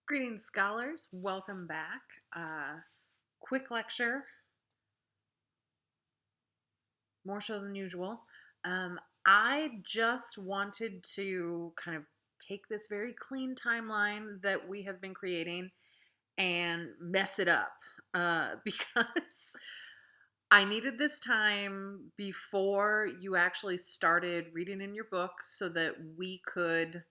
Greetings, scholars. Welcome back. Quick lecture, more so than usual. I just wanted to kind of take this very clean timeline that we have been creating and mess it up because I needed this time before you actually started reading in your book so that we could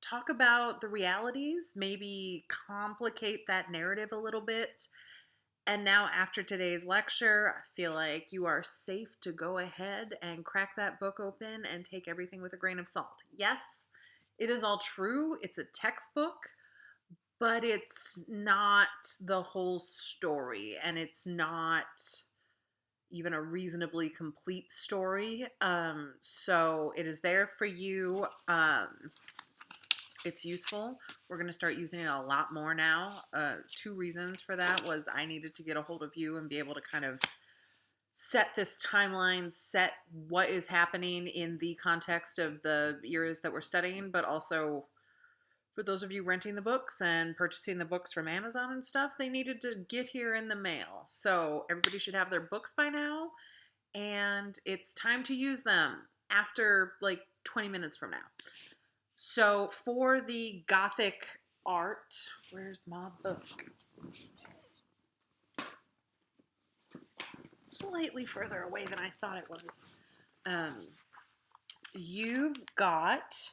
talk about the realities, maybe complicate that narrative a little bit. And now, after today's lecture, I feel like you are safe to go ahead and crack that book open and take everything with a grain of salt. Yes, it is all true. It's a textbook, but it's not the whole story, and it's not even a reasonably complete story. So it is there for you. It's useful. We're going to start using it a lot more now. Two reasons for that was I needed to get a hold of you and be able to kind of set this timeline, set what is happening in the context of the eras that we're studying, but also for those of you renting the books and purchasing the books from Amazon and stuff, they needed to get here in the mail. So everybody should have their books by now, and it's time to use them after like 20 minutes from now. So for the Gothic art, where's my book? Slightly further away than I thought it was. You've got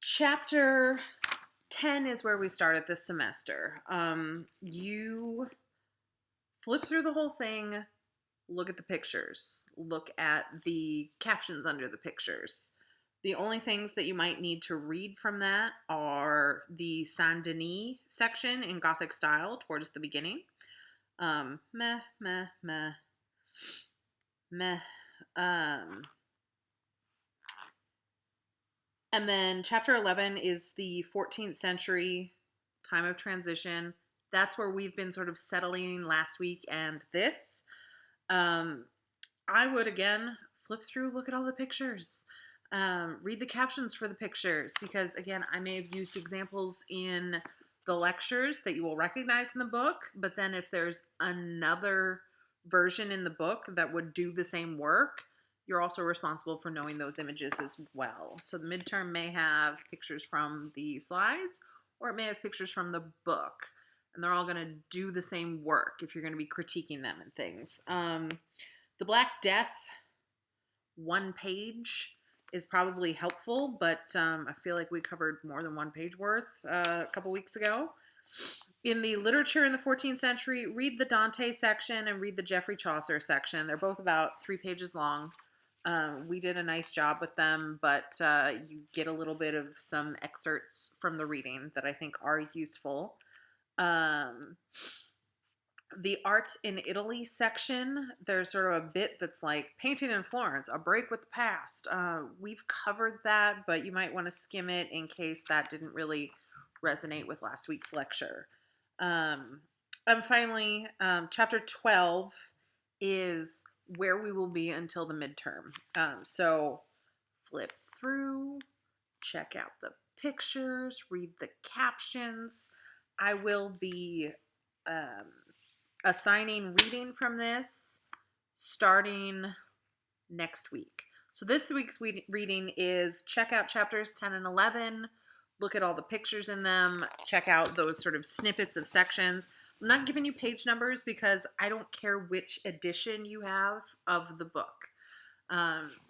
chapter 10 is where we started this semester. You flip through the whole thing, look at the pictures, look at the captions under the pictures. The only things that you might need to read from that are the Saint Denis section in Gothic style towards the beginning. Meh. And then chapter 11 is the 14th century time of transition. That's where we've been sort of settling last week and this. I would, again, flip through, look at all the pictures. Read the captions for the pictures because, again, I may have used examples in the lectures that you will recognize in the book, but then if there's another version in the book that would do the same work, you're also responsible for knowing those images as well. So the midterm may have pictures from the slides, or it may have pictures from the book, and they're all going to do the same work if you're going to be critiquing them and things. The Black Death, one page is probably helpful, but I feel like we covered more than one page worth a couple weeks ago. In the literature in the 14th century, read the Dante section and read the Geoffrey Chaucer section. They're both about 3 pages long. We did a nice job with them, but you get a little bit of some excerpts from the reading that I think are useful. The art in Italy section, there's sort of a bit that's like painting in Florence, a break with the past. We've covered that, but you might want to skim it in case that didn't really resonate with last week's lecture. And finally, chapter 12 is where we will be until the midterm. So flip through, check out the pictures, read the captions. I will be assigning reading from this starting next week. So this week's reading is check out chapters 10 and 11, look at all the pictures in them, check out those sort of snippets of sections. I'm not giving you page numbers because I don't care which edition you have of the book.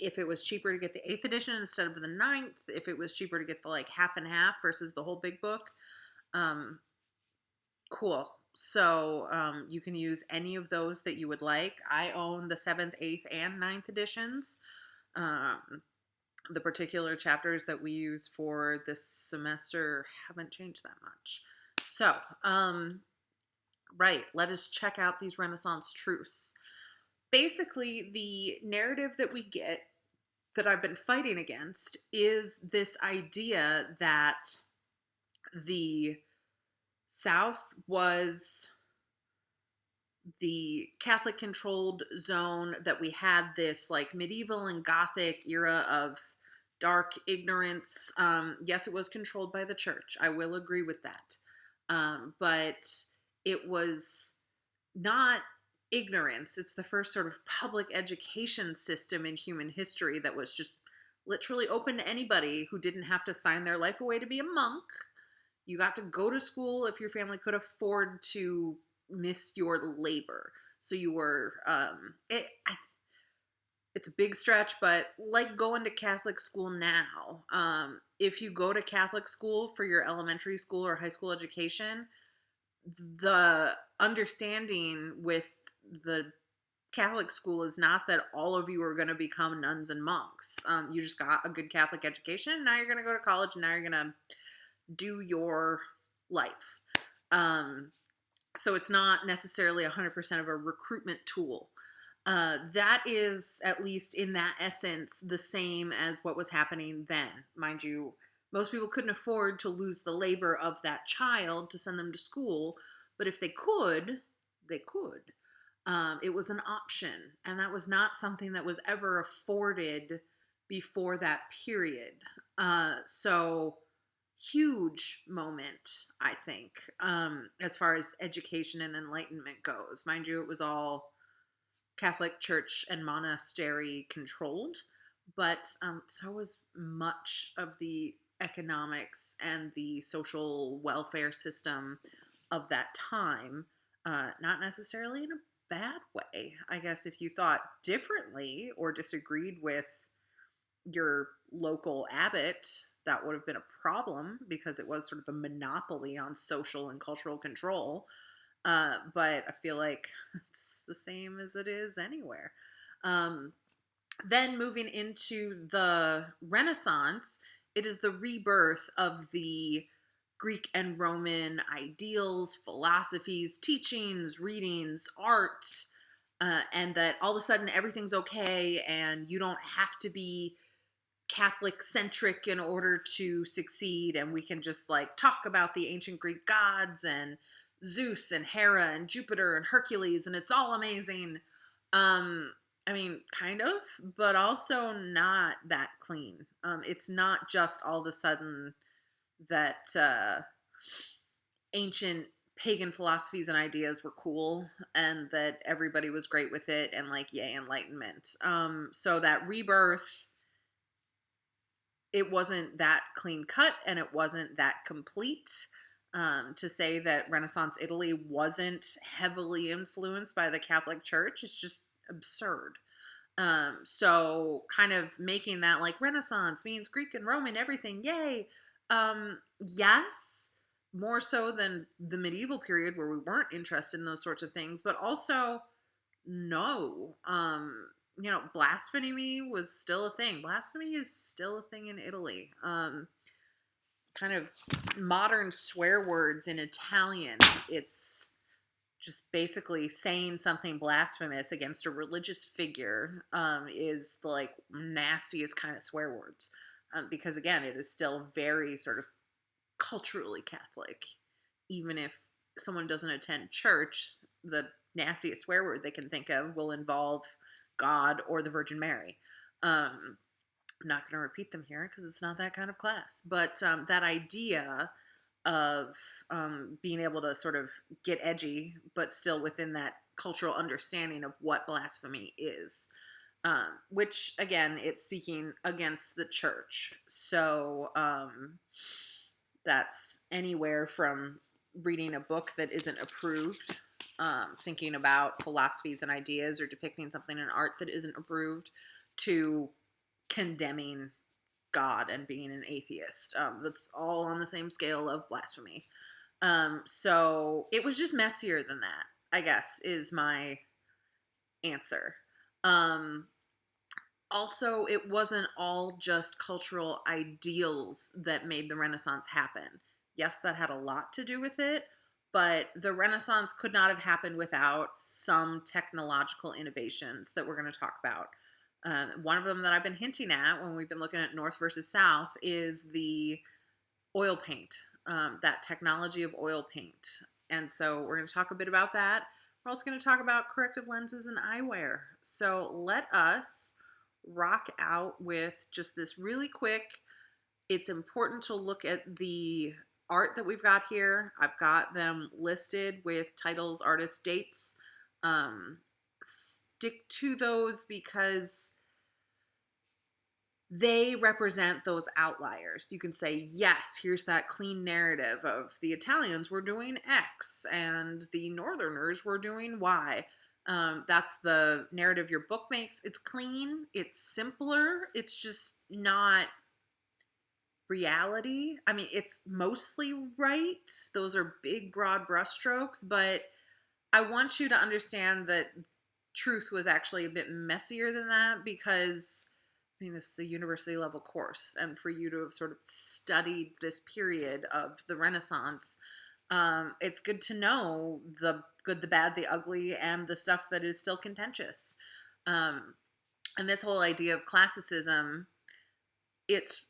If it was cheaper to get the 8th edition instead of the 9th, if it was cheaper to get the like half and half versus the whole big book, cool. So you can use any of those that you would like. I own the 7th, 8th, and 9th editions. The particular chapters that we use for this semester haven't changed that much. So, right, let us check out these Renaissance truths. Basically, the narrative that we get that I've been fighting against is this idea that the South was the Catholic controlled zone, that we had this like medieval and Gothic era of dark ignorance. Yes, it was controlled by the church. I will agree with that. But it was not ignorance. It's the first sort of public education system in human history that was just literally open to anybody who didn't have to sign their life away to be a monk. You got to go to school if your family could afford to miss your labor. So you were, it's a big stretch, but like going to Catholic school now, if you go to Catholic school for your elementary school or high school education, the understanding with the Catholic school is not that all of you are going to become nuns and monks. You just got a good Catholic education. Now you're going to go to college, and now you're going to do your life. So it's not necessarily 100% of a recruitment tool. That is, at least in that essence, the same as what was happening then. Mind you, most people couldn't afford to lose the labor of that child to send them to school, but if they could, they could. It was an option, and that was not something that was ever afforded before that period. So huge moment, I think, as far as education and enlightenment goes. Mind you, it was all Catholic church and monastery controlled, but so was much of the economics and the social welfare system of that time. Not necessarily in a bad way. I guess if you thought differently or disagreed with your local abbot, that would have been a problem because it was sort of a monopoly on social and cultural control. But I feel like it's the same as it is anywhere. Then moving into the Renaissance, it is the rebirth of the Greek and Roman ideals, philosophies, teachings, readings, art, and that all of a sudden everything's okay and you don't have to be Catholic centric in order to succeed, and we can just like talk about the ancient Greek gods and Zeus and Hera and Jupiter and Hercules, and it's all amazing. I mean, kind of, but also not that clean. It's not just all of a sudden that ancient pagan philosophies and ideas were cool and that everybody was great with it and like, yay, enlightenment. So that rebirth, it wasn't that clean cut and it wasn't that complete. To say that Renaissance Italy wasn't heavily influenced by the Catholic Church is just absurd. So kind of making that like Renaissance means Greek and Roman, everything, yay. Yes, more so than the medieval period where we weren't interested in those sorts of things, but also no. Blasphemy was still a thing. Blasphemy is still a thing in Italy. Kind of modern swear words in Italian. It's just basically saying something blasphemous against a religious figure is the like nastiest kind of swear words. Because again, it is still very sort of culturally Catholic. Even if someone doesn't attend church, the nastiest swear word they can think of will involve God or the Virgin Mary. I'm not going to repeat them here because it's not that kind of class. But that idea of being able to sort of get edgy, but still within that cultural understanding of what blasphemy is. Which, again, it's speaking against the church. So that's anywhere from reading a book that isn't approved, thinking about philosophies and ideas, or depicting something in art that isn't approved, to condemning God and being an atheist. That's all on the same scale of blasphemy. So it was just messier than that, I guess, is my answer. Also, it wasn't all just cultural ideals that made the Renaissance happen. Yes, that had a lot to do with it, but the Renaissance could not have happened without some technological innovations that we're going to talk about. One of them that I've been hinting at when we've been looking at North versus South is the oil paint, that technology of oil paint. And so we're going to talk a bit about that. We're also going to talk about corrective lenses and eyewear. So let us rock out with just this really quick. It's important to look at the art that we've got here. I've got them listed with titles, artists, dates. Stick to those because they represent those outliers. You can say, yes, here's that clean narrative of the Italians were doing X and the Northerners were doing Y. That's the narrative your book makes. It's clean, it's simpler, it's just not reality. I mean, it's mostly right. Those are big, broad brushstrokes, but I want you to understand that truth was actually a bit messier than that because, I mean, this is a university level course, and for you to have sort of studied this period of the Renaissance, it's good to know the good, the bad, the ugly, and the stuff that is still contentious. And this whole idea of classicism, it's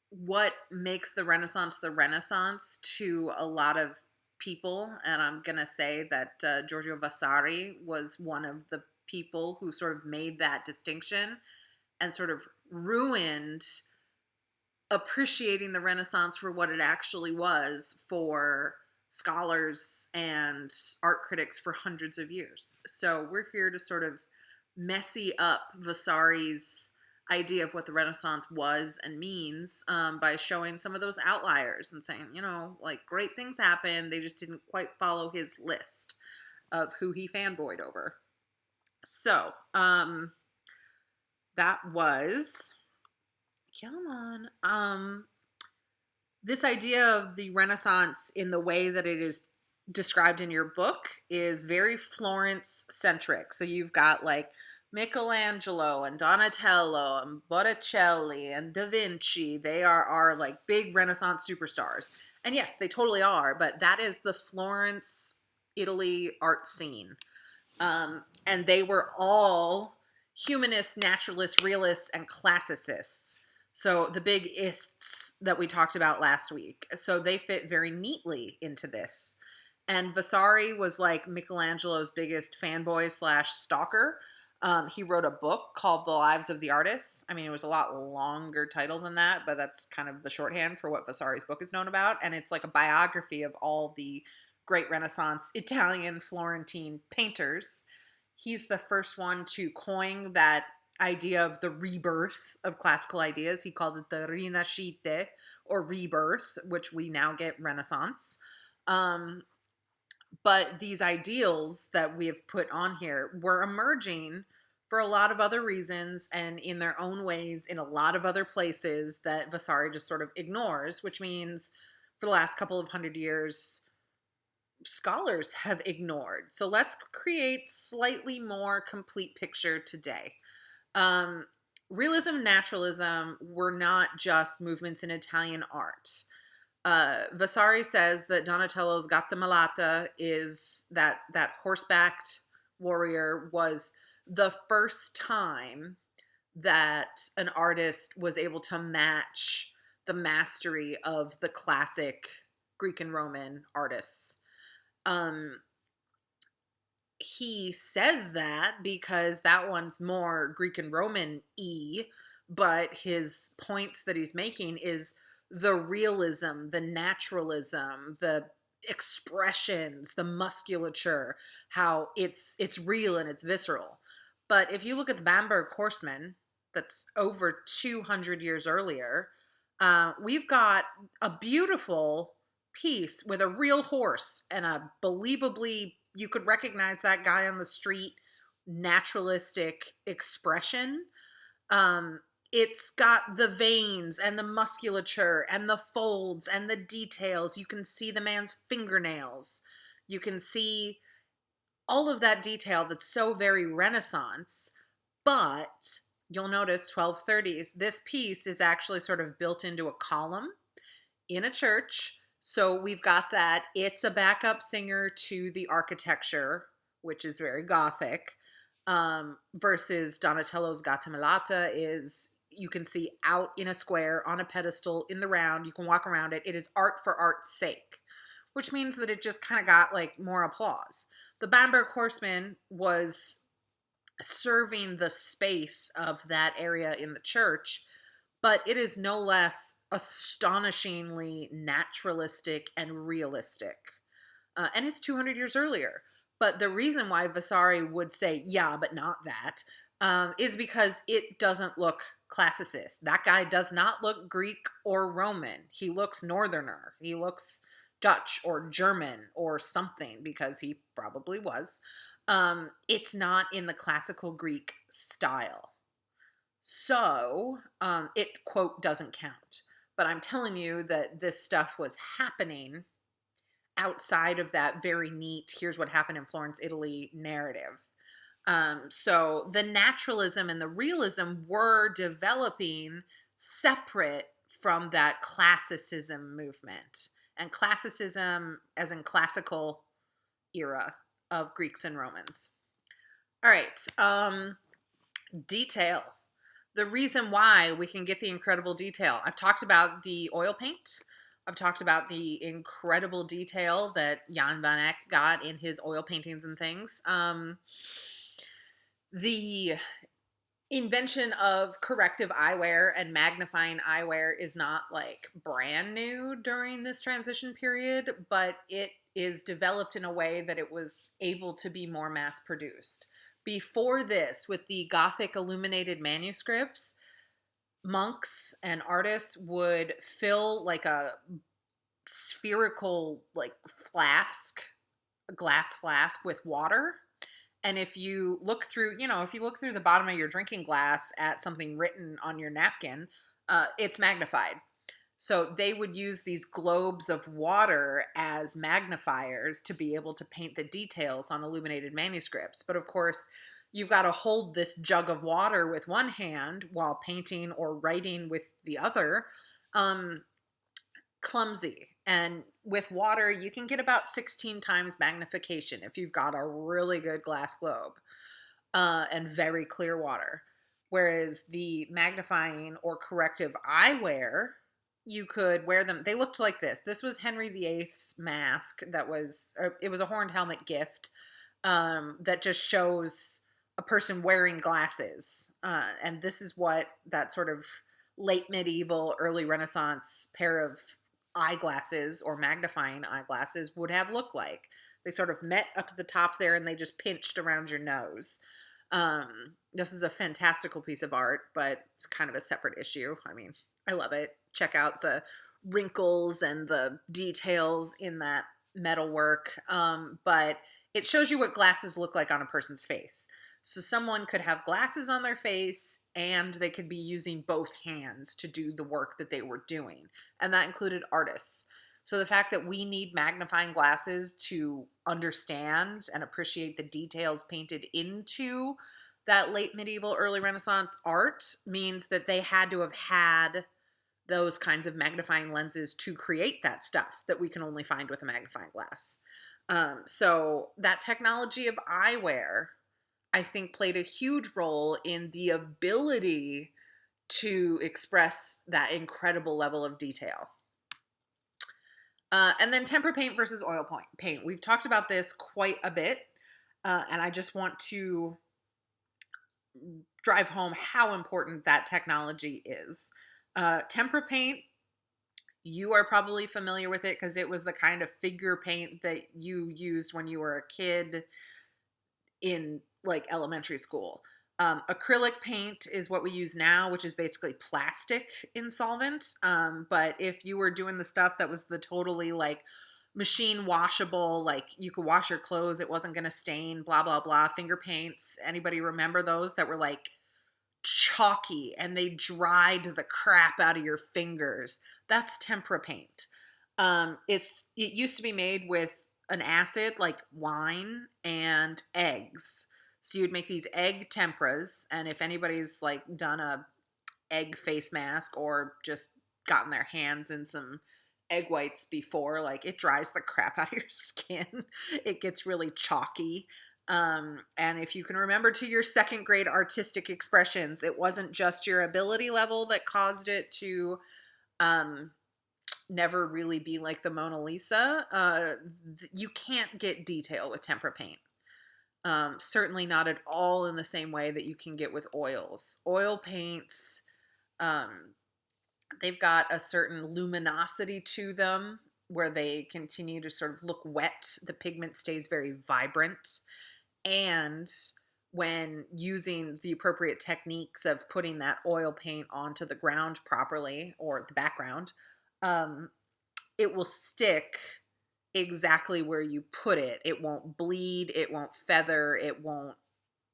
what makes the Renaissance to a lot of people. And I'm going to say that Giorgio Vasari was one of the people who sort of made that distinction and sort of ruined appreciating the Renaissance for what it actually was for scholars and art critics for hundreds of years. So we're here to sort of messy up Vasari's idea of what the Renaissance was and means by showing some of those outliers and saying, you know, like great things happened. They just didn't quite follow his list of who he fanboyed over. So that was, come on, this idea of the Renaissance in the way that it is described in your book is very Florence centric. So you've got like Michelangelo and Donatello and Botticelli and Da Vinci. They are like big Renaissance superstars. And yes, they totally are, but that is the Florence, Italy art scene. And they were all humanists, naturalists, realists, and classicists. So the big ists that we talked about last week. So they fit very neatly into this. And Vasari was like Michelangelo's biggest fanboy / stalker. He wrote a book called The Lives of the Artists. I mean, it was a lot longer title than that, but that's kind of the shorthand for what Vasari's book is known about. And it's like a biography of all the great Renaissance Italian Florentine painters. He's the first one to coin that idea of the rebirth of classical ideas. He called it the Rinascite, or rebirth, which we now get Renaissance. But these ideals that we have put on here were emerging for a lot of other reasons and in their own ways in a lot of other places that Vasari just sort of ignores, which means for the last couple of hundred years, scholars have ignored. So let's create slightly more complete picture today. Realism, naturalism were not just movements in Italian art. Vasari says that Donatello's Gatta Malata is that horsebacked warrior was the first time that an artist was able to match the mastery of the classic Greek and Roman artists. He says that because that one's more Greek and Roman-y, but his points that he's making is the realism, the naturalism, the expressions, the musculature, how it's real and it's visceral. But if you look at the Bamberg Horseman, that's over 200 years earlier, we've got a beautiful piece with a real horse and a believably, you could recognize that guy on the street, naturalistic expression. It's got the veins and the musculature and the folds and the details. You can see the man's fingernails. You can see all of that detail that's so very Renaissance. But you'll notice 1230s, this piece is actually sort of built into a column in a church. So we've got that. It's a backup singer to the architecture, which is very Gothic, versus Donatello's Gatta Malata is, you can see out in a square on a pedestal in the round. You can walk around it. It is art for art's sake, which means that it just kind of got like more applause. The Bamberg Horseman was serving the space of that area in the church, but it is no less astonishingly naturalistic and realistic. And it's 200 years earlier. But the reason why Vasari would say, yeah, but not that, is because it doesn't look classicist. That guy does not look Greek or Roman. He looks Northerner. He looks Dutch or German or something, because he probably was. It's not in the classical Greek style. So it, quote, doesn't count. But I'm telling you that this stuff was happening outside of that very neat, here's what happened in Florence, Italy narrative. So the naturalism and the realism were developing separate from that classicism movement. And classicism, as in classical era of Greeks and Romans. All right, detail. The reason why we can get the incredible detail. I've talked about the oil paint. I've talked about the incredible detail that Jan van Eyck got in his oil paintings and things. The invention of corrective eyewear and magnifying eyewear is not like brand new during this transition period, but it is developed in a way that it was able to be more mass produced. Before this, with the Gothic illuminated manuscripts, monks and artists would fill like a spherical like flask, a glass flask, with water. And if you look through, if you look through the bottom of your drinking glass at something written on your napkin, it's magnified. So they would use these globes of water as magnifiers to be able to paint the details on illuminated manuscripts. But of course, you've got to hold this jug of water with one hand while painting or writing with the other. Clumsy. And with water, you can get about 16 times magnification if you've got a really good glass globe and very clear water. Whereas the magnifying or corrective eyewear, you could wear them. They looked like this. This was Henry VIII's mask. It was a horned helmet gift that just shows a person wearing glasses. And this is what that sort of late medieval, early Renaissance pair of eyeglasses or magnifying eyeglasses would have looked like. They sort of met up at the top there and they just pinched around your nose. This is a fantastical piece of art, but it's kind of a separate issue. I mean, I love it. Check out the wrinkles and the details in that metalwork. But it shows you what glasses look like on a person's face. So someone could have glasses on their face and they could be using both hands to do the work that they were doing. And that included artists. So the fact that we need magnifying glasses to understand and appreciate the details painted into that late medieval, early Renaissance art means that they had to have had those kinds of magnifying lenses to create that stuff that we can only find with a magnifying glass. So that technology of eyewear, I think, played a huge role in the ability to express that incredible level of detail. And then tempera paint versus oil paint. We've talked about this quite a bit, and I just want to drive home how important that technology is. Tempera paint, you are probably familiar with it because it was the kind of figure paint that you used when you were a kid in like elementary school. Acrylic paint is what we use now, which is basically plastic in solvent. But if you were doing the stuff that was the totally like machine washable, like you could wash your clothes, it wasn't going to stain, blah, blah, blah, finger paints. Anybody remember those that were like chalky and they dried the crap out of your fingers? That's tempera paint. It used to be made with an acid like wine and eggs. So you'd make these egg temperas, and if anybody's like done a egg face mask or just gotten their hands in some egg whites before, like it dries the crap out of your skin. It gets really chalky. And if you can remember to your second grade artistic expressions, it wasn't just your ability level that caused it to never really be like the Mona Lisa. You can't get detail with tempera paint. Certainly not at all in the same way that you can get with oils. Oil paints, um, they've got a certain luminosity to them where they continue to sort of look wet. The pigment stays very vibrant. And when using the appropriate techniques of putting that oil paint onto the ground properly or the background, um, it will stick exactly where you put it. It won't bleed, it won't feather, it won't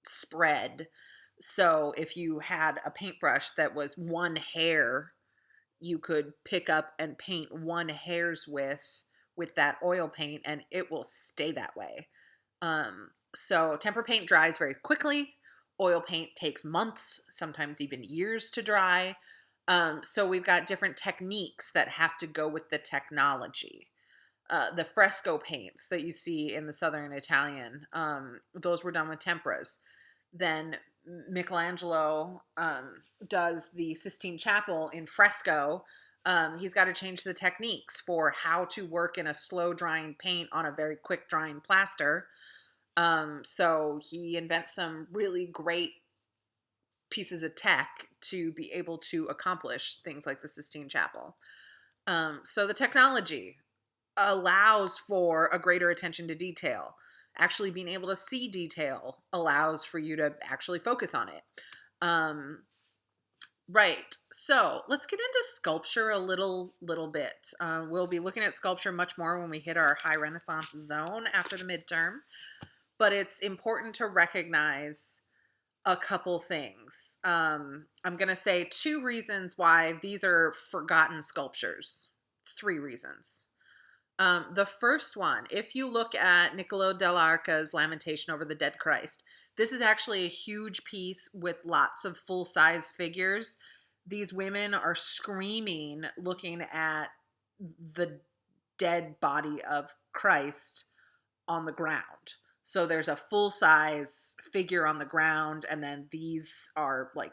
spread. So if you had a paintbrush that was one hair, you could pick up and paint one hair's with that oil paint and it will stay that way. So tempera paint dries very quickly. Oil paint takes months, sometimes even years to dry. So we've got different techniques that have to go with the technology. The fresco paints that you see in the Southern Italian, those were done with temperas. Then Michelangelo does the Sistine Chapel in fresco. He's got to change the techniques for how to work in a slow drying paint on a very quick drying plaster. So he invents some really great pieces of tech to be able to accomplish things like the Sistine Chapel. So the technology allows for a greater attention to detail. Actually being able to see detail allows for you to actually focus on it. Right. So let's get into sculpture a little bit. We'll be looking at sculpture much more when we hit our high Renaissance zone after the midterm. But it's important to recognize a couple things. I'm going to say 2 reasons why these are forgotten sculptures. 3 reasons. The first one, if you look at Niccolo dell'Arca's Lamentation over the Dead Christ, this is actually a huge piece with lots of full-size figures. These women are screaming, looking at the dead body of Christ on the ground. So there's a full-size figure on the ground, and then these are like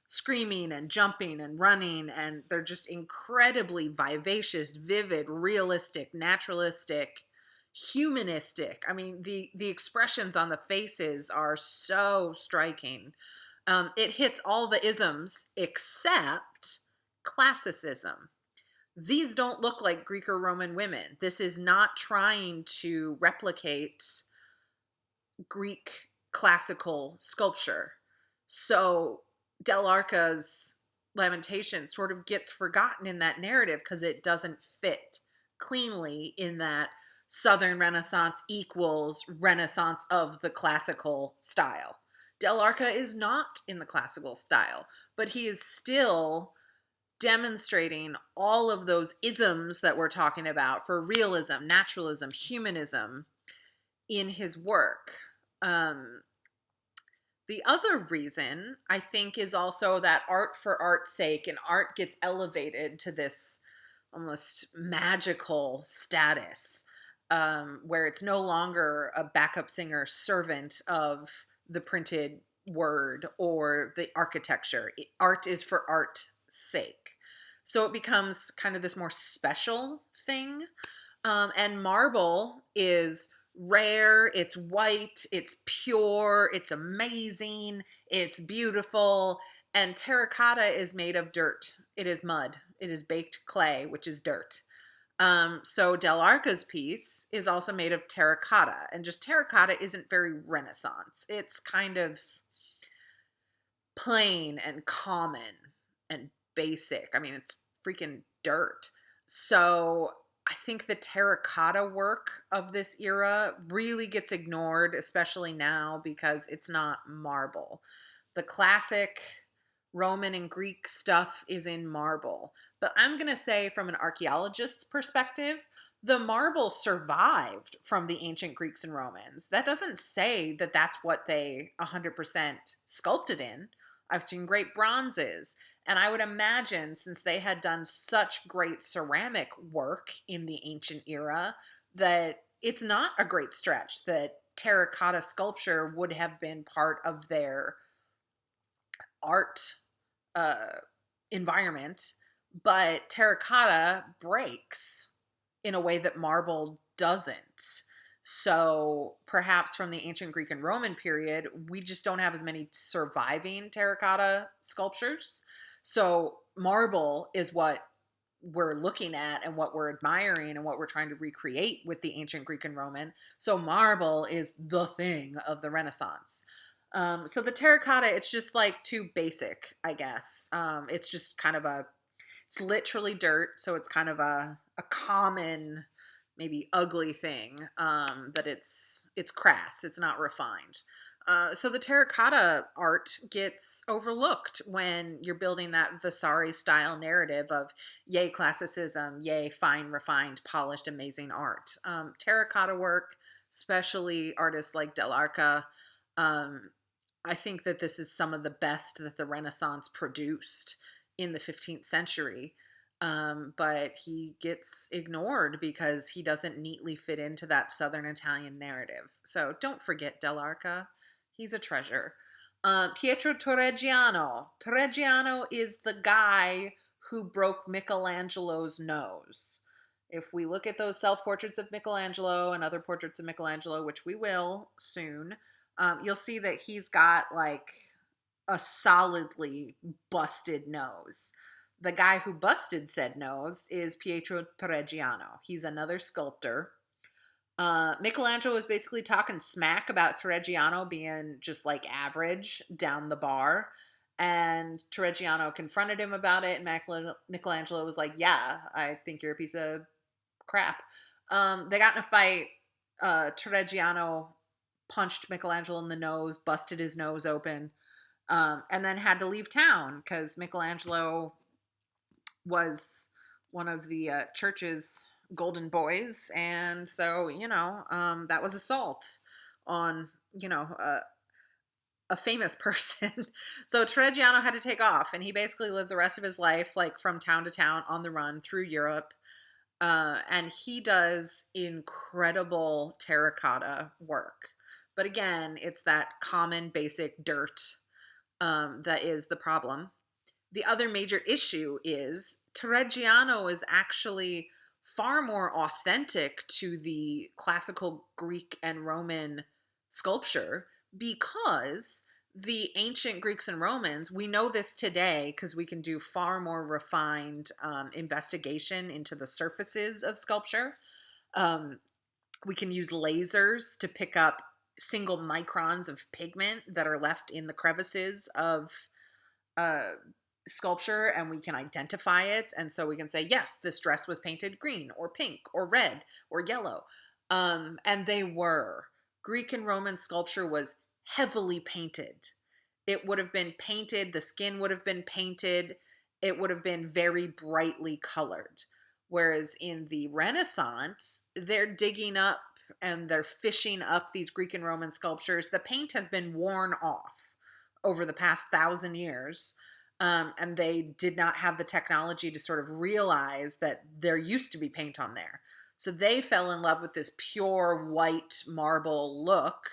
screaming and jumping and running, and they're just incredibly vivacious, vivid, realistic, naturalistic, humanistic. I mean, the expressions on the faces are so striking. It hits all the isms except classicism. These don't look like Greek or Roman women. This is not trying to replicate Greek classical sculpture. So dell'Arca's Lamentation sort of gets forgotten in that narrative because it doesn't fit cleanly in that Southern Renaissance equals Renaissance of the classical style. Dell'Arca is not in the classical style, but he is still demonstrating all of those isms that we're talking about for realism, naturalism, humanism in his work. The other reason, I think, is also that art for art's sake, and art gets elevated to this almost magical status, where it's no longer a backup singer servant of the printed word or the architecture. Art is for art's sake. So it becomes kind of this more special thing. And marble is rare, it's white, it's pure, it's amazing, it's beautiful. And terracotta is made of dirt. It is mud. It is baked clay, which is dirt. So dell'Arca's piece is also made of terracotta. And just terracotta isn't very Renaissance. It's kind of plain and common and basic. I mean, it's freaking dirt. So I think the terracotta work of this era really gets ignored, especially now because it's not marble. The classic Roman and Greek stuff is in marble. But I'm going to say, from an archaeologist's perspective, the marble survived from the ancient Greeks and Romans. That doesn't say that that's what they 100% sculpted in. I've seen great bronzes. And I would imagine, since they had done such great ceramic work in the ancient era, that it's not a great stretch that terracotta sculpture would have been part of their art environment. But terracotta breaks in a way that marble doesn't. So perhaps from the ancient Greek and Roman period, we just don't have as many surviving terracotta sculptures. So marble is what we're looking at and what we're admiring and what we're trying to recreate with the ancient Greek and Roman. So marble is the thing of the Renaissance. So the terracotta, it's just like too basic, I guess. It's just kind of it's literally dirt. So it's kind of a common, maybe ugly thing, that it's crass. It's not refined. So the terracotta art gets overlooked when you're building that Vasari style narrative of yay classicism, yay fine, refined, polished, amazing art. Terracotta work, especially artists like Dell'Arca, um, I think that this is some of the best that the Renaissance produced in the 15th century. But he gets ignored because he doesn't neatly fit into that Southern Italian narrative. So don't forget Dell'Arca. He's a treasure. Pietro Torregiano. Torregiano is the guy who broke Michelangelo's nose. If we look at those self-portraits of Michelangelo and other portraits of Michelangelo, which we will soon, you'll see that he's got like a solidly busted nose. The guy who busted said nose is Pietro Torregiano. He's another sculptor. Michelangelo was basically talking smack about Torregiano being just like average down the bar. And Torregiano confronted him about it. And Michelangelo was like, yeah, I think you're a piece of crap. They got in a fight. Torregiano punched Michelangelo in the nose, busted his nose open, and then had to leave town because Michelangelo was one of the church's golden boys. And so, that was assault on, a famous person. So Torregiano had to take off, and he basically lived the rest of his life like from town to town on the run through Europe. And he does incredible terracotta work. But again, it's that common basic dirt that is the problem. The other major issue is Torregiano is actually far more authentic to the classical Greek and Roman sculpture because the ancient Greeks and Romans, we know this today because we can do far more refined investigation into the surfaces of sculpture. We can use lasers to pick up single microns of pigment that are left in the crevices of sculpture, and we can identify it. And so we can say, yes, this dress was painted green or pink or red or yellow. And they were. Greek and Roman sculpture was heavily painted. It would have been painted, the skin would have been painted, it would have been very brightly colored. Whereas in the Renaissance, they're digging up and they're fishing up these Greek and Roman sculptures. The paint has been worn off over the past 1,000 years. And they did not have the technology to sort of realize that there used to be paint on there. So they fell in love with this pure white marble look.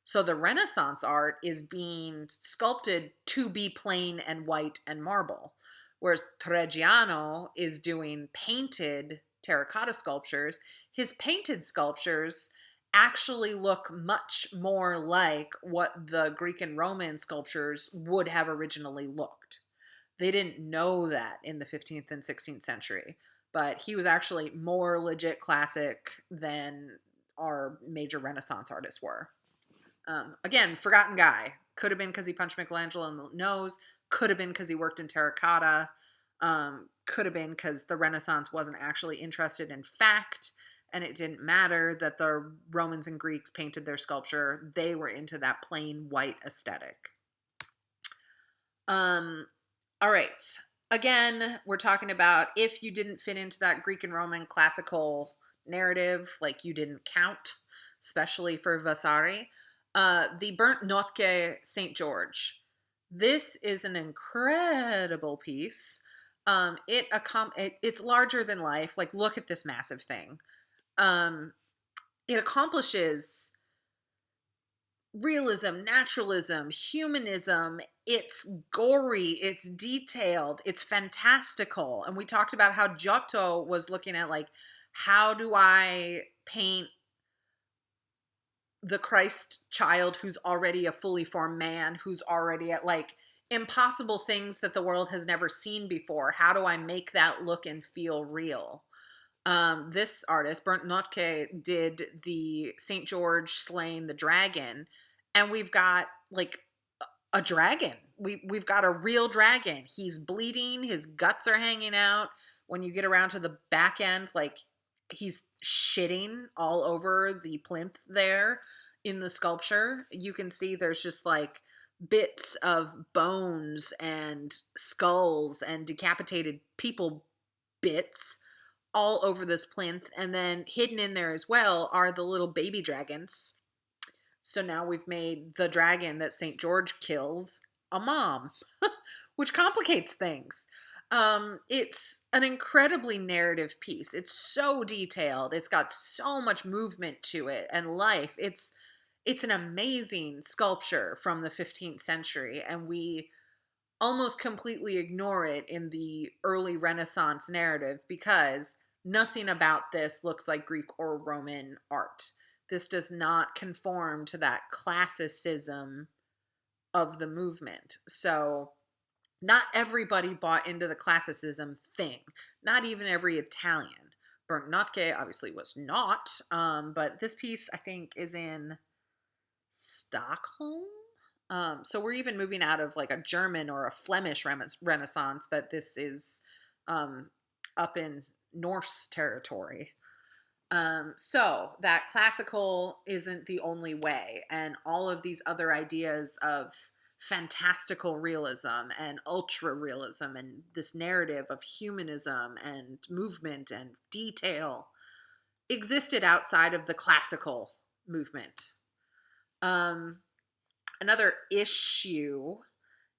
So the Renaissance art is being sculpted to be plain and white and marble. Whereas Torregiano is doing painted terracotta sculptures. His painted sculptures actually look much more like what the Greek and Roman sculptures would have originally looked. They didn't know that in the 15th and 16th century, but he was actually more legit classic than our major Renaissance artists were. Again, forgotten guy. Could have been because he punched Michelangelo in the nose. Could have been because he worked in terracotta. Could have been because the Renaissance wasn't actually interested in fact, and it didn't matter that the Romans and Greeks painted their sculpture. They were into that plain white aesthetic. All right. Again, we're talking about if you didn't fit into that Greek and Roman classical narrative, like you didn't count, especially for Vasari. The Burnt Notke St. George. This is an incredible piece. It's larger than life. Like, look at this massive thing. It accomplishes realism, naturalism, humanism. It's gory, it's detailed, it's fantastical. And we talked about how Giotto was looking at, like, how do I paint the Christ child who's already a fully formed man, who's already at like impossible things that the world has never seen before. How do I make that look and feel real? This artist, Bernd Notke, did the St. George slaying the dragon, and we've got like a dragon. We've got a real dragon. He's bleeding, his guts are hanging out. When you get around to the back end, like he's shitting all over the plinth there in the sculpture. You can see there's just like bits of bones and skulls and decapitated people bits all over this plinth. And then hidden in there as well are the little baby dragons. So now we've made the dragon that St. George kills a mom, which complicates things. It's an incredibly narrative piece. It's so detailed. It's got so much movement to it and life. It's an amazing sculpture from the 15th century, and we almost completely ignore it in the early Renaissance narrative because nothing about this looks like Greek or Roman art. This does not conform to that classicism of the movement. So not everybody bought into the classicism thing. Not even every Italian. Bernd Notke obviously was not, but this piece I think is in Stockholm. So we're even moving out of like a German or a Flemish Renaissance, that this is up in Norse territory. So that classical isn't the only way, and all of these other ideas of fantastical realism and ultra realism and this narrative of humanism and movement and detail existed outside of the classical movement. Another issue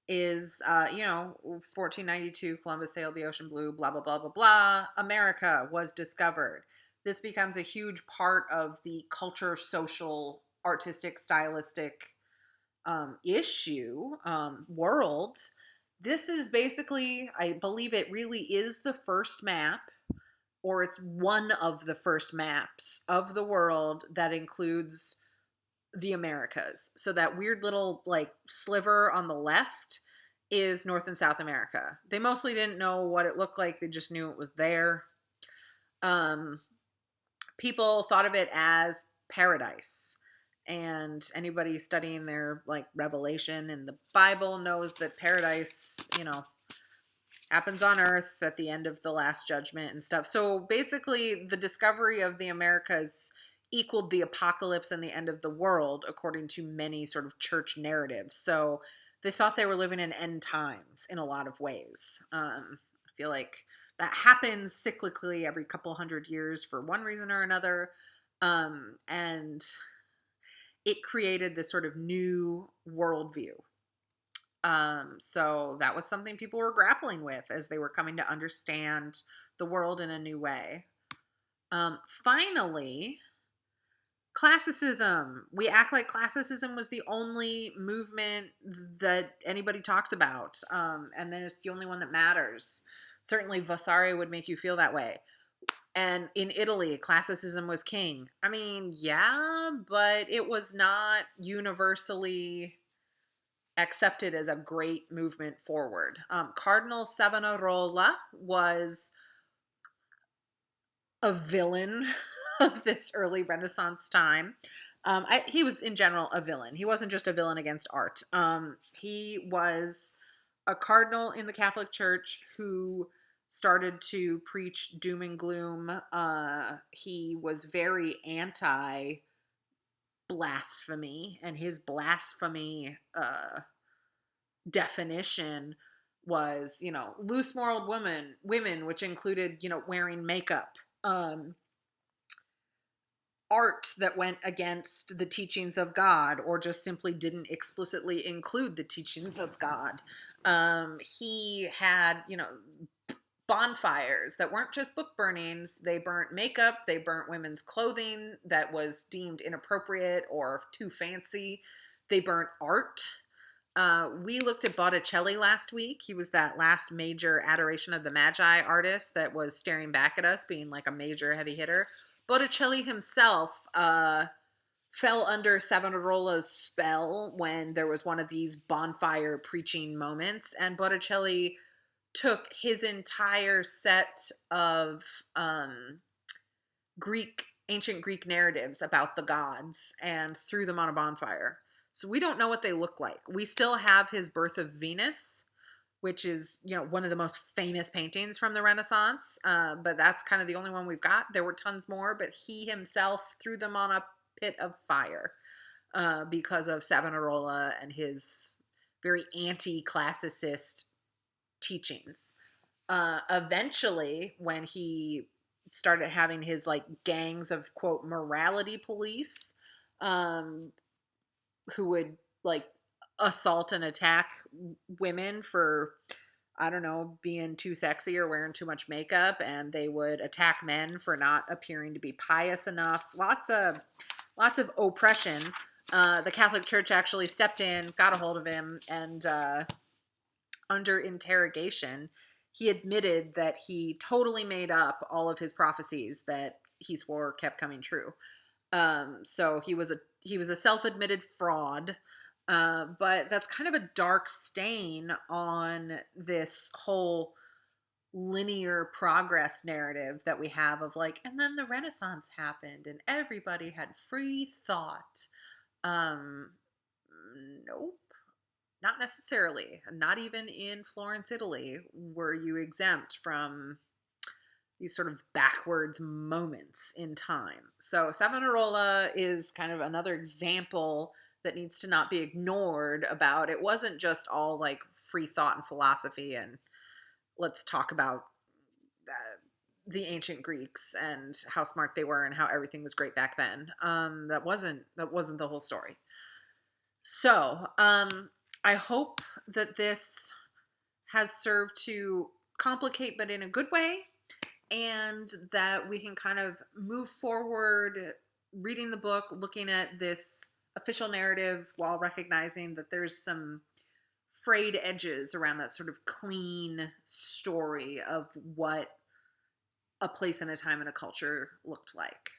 is, 1492, Columbus sailed the ocean blue, blah, blah, blah, blah, blah. America was discovered. This becomes a huge part of the culture, social, artistic, stylistic world. This is basically, I believe it really is the first map, or it's one of the first maps of the world that includes the Americas. So that weird little like sliver on the left is North and South America. They mostly didn't know what it looked like. They just knew it was there. People thought of it as paradise. And anybody studying their like Revelation in the Bible knows that paradise, happens on earth at the end of the last judgment and stuff. So basically the discovery of the Americas equaled the apocalypse and the end of the world, according to many sort of church narratives. So they thought they were living in end times in a lot of ways. I feel like that happens cyclically every couple hundred years for one reason or another. And it created this sort of new worldview. So that was something people were grappling with as they were coming to understand the world in a new way. Finally, classicism. We act like classicism was the only movement that anybody talks about, and then it's the only one that matters. Certainly Vasari would make you feel that way. And in Italy, classicism was king. I mean, yeah, but it was not universally accepted as a great movement forward. Cardinal Savonarola was a villain of this early Renaissance time. He was in general a villain. He wasn't just a villain against art. He was a cardinal in the Catholic Church who started to preach doom and gloom. He was very anti-blasphemy, and his blasphemy definition was, loose moral women, which included, wearing makeup. Art that went against the teachings of God, or just simply didn't explicitly include the teachings of God. He had, bonfires that weren't just book burnings. They burnt makeup. They burnt women's clothing that was deemed inappropriate or too fancy. They burnt art. We looked at Botticelli last week. He was that last major Adoration of the Magi artist that was staring back at us, being like a major heavy hitter. Botticelli himself fell under Savonarola's spell when there was one of these bonfire preaching moments, and Botticelli took his entire set of ancient Greek narratives about the gods and threw them on a bonfire. So we don't know what they look like. We still have his Birth of Venus, which is, one of the most famous paintings from the Renaissance. But that's kind of the only one we've got. There were tons more, but he himself threw them on a pit of fire because of Savonarola and his very anti-classicist teachings. Eventually, when he started having his gangs of quote morality police, who would assault and attack women for, I don't know, being too sexy or wearing too much makeup, and they would attack men for not appearing to be pious enough. Lots of oppression. The Catholic Church actually stepped in, got a hold of him, and under interrogation, he admitted that he totally made up all of his prophecies that he swore kept coming true. So he was a self-admitted fraud. But that's kind of a dark stain on this whole linear progress narrative that we have of and then the Renaissance happened and everybody had free thought. Nope. Not necessarily. Not even in Florence, Italy, were you exempt from these sort of backwards moments in time. So Savonarola is kind of another example that needs to not be ignored about it wasn't just all free thought and philosophy and let's talk about the ancient Greeks and how smart they were and how everything was great back then. That wasn't the whole story. So I hope that this has served to complicate, but in a good way, and that we can kind of move forward reading the book, looking at this official narrative while recognizing that there's some frayed edges around that sort of clean story of what a place and a time and a culture looked like.